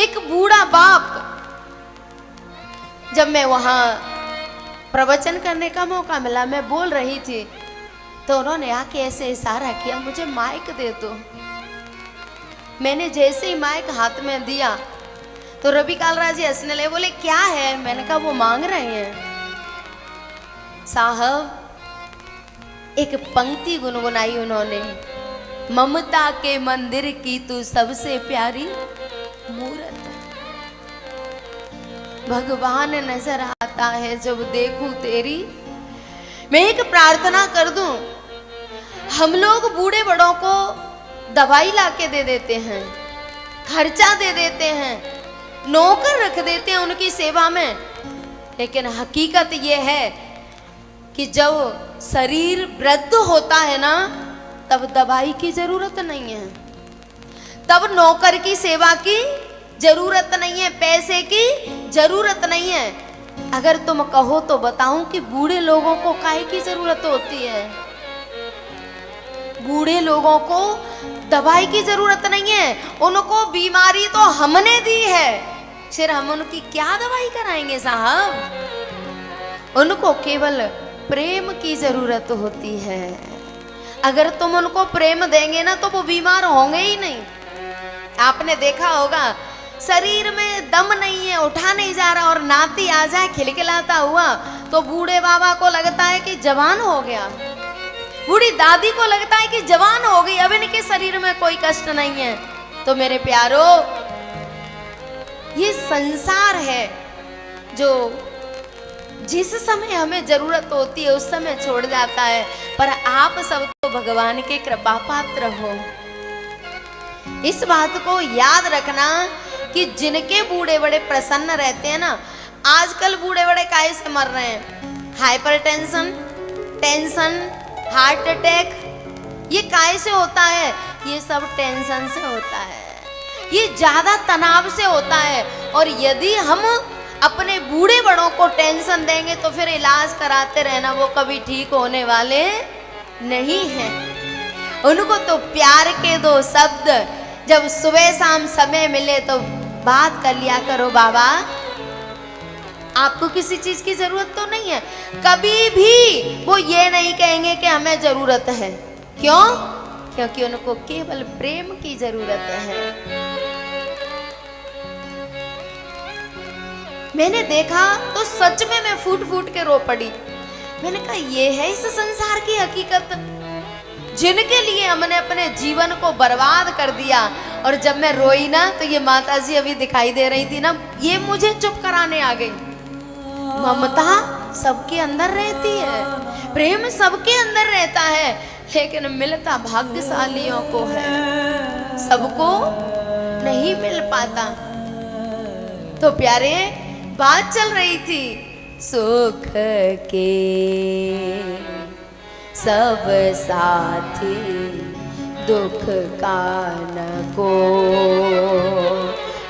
एक बूढ़ा बाप, जब मैं वहां प्रवचन करने का मौका मिला, मैं बोल रही थी, तो उन्होंने आके ऐसे इशारा किया, मुझे माइक दे दो। मैंने जैसे ही माइक हाथ में दिया तो रवि कालरा जी हंसने लगे, बोले क्या है? मैंने कहा वो मांग रहे हैं साहब। एक पंक्ति गुनगुनाई उन्होंने, ममता के मंदिर की तू सबसे प्यारी मूरत, भगवान नजर आता है जब देखूं तेरी। मैं एक प्रार्थना कर दूं, हम लोग बूढ़े बड़ों को दवाई लाके दे देते हैं, खर्चा दे देते हैं, नौकर रख देते हैं उनकी सेवा में, लेकिन हकीकत यह है कि जब शरीर वृद्ध होता है ना, तब दवाई की जरूरत नहीं है, तब नौकर की सेवा की जरूरत नहीं है, पैसे की जरूरत नहीं है। अगर तुम कहो तो बताऊं कि बूढ़े लोगों को काहे की जरूरत होती है? बूढ़े लोगों को दवाई की जरूरत नहीं है, उनको बीमारी तो हमने दी है, फिर हम उनकी क्या दवाई कराएंगे साहब? उनको केवल प्रेम की जरूरत होती है। अगर तुम उनको प्रेम देंगे ना तो वो बीमार होंगे ही नहीं। आपने देखा होगा, शरीर में दम नहीं है, उठा नहीं जा रहा, और नाती आ जाए खिलखिलाता हुआ तो बूढ़े बाबा को लगता है कि जवान हो गया, बूढ़ी दादी को लगता है कि जवान हो गई, अब इनके शरीर में कोई कष्ट नहीं है। तो मेरे प्यारो, ये संसार है जो जिस समय हमें जरूरत होती है उस समय छोड़ जाता है, पर आप सब तो भगवान के कृपा पात्र हो। इस बात को याद रखना कि जिनके बूढ़े बड़े प्रसन्न रहते हैं ना, आजकल बूढ़े बड़े काहे से मर रहे हैं? हाइपरटेंशन, टेंशन, हार्ट अटैक, ये काहे से होता है? ये सब टेंशन से होता है, ये ज्यादा तनाव से होता है। और यदि हम अपने बूढ़े बड़ों को टेंशन देंगे तो फिर इलाज कराते रहना, वो कभी ठीक होने वाले नहीं हैं। उनको तो प्यार के दो शब्द, जब सुबह शाम समय मिले तो बात कर लिया करो। बाबा, आपको किसी चीज की जरूरत तो नहीं है, कभी भी वो ये नहीं कहेंगे कि हमें जरूरत है। क्यों? क्योंकि उनको केवल प्रेम की जरूरत है। मैंने देखा तो सच में मैं फूट फूट के रो पड़ी। मैंने कहा ये है इस संसार की हकीकत, जिनके लिए हमने अपने जीवन को बर्बाद कर दिया। और जब मैं रोई ना तो ये माता जी अभी दिखाई दे रही थी ना, ये मुझे चुप कराने आ गई। ममता सबके अंदर रहती है, प्रेम सबके अंदर रहता है, लेकिन मिलता भाग्यशालियों को है, सबको नहीं मिल पाता। तो प्यारे, बात चल रही थी, सुख के सब साथी दुख का न को,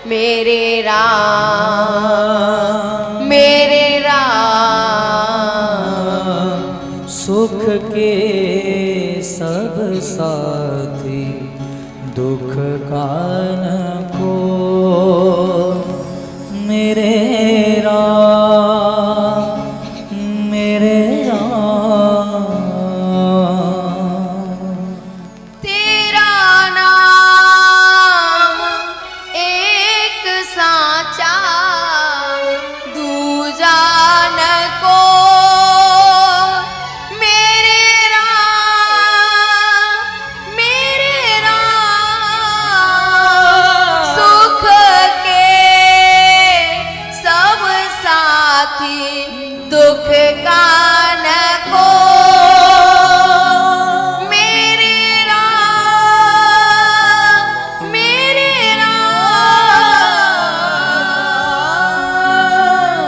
मेरे राम मेरे राम। सुख के सब साथी दुख का न को, मेरे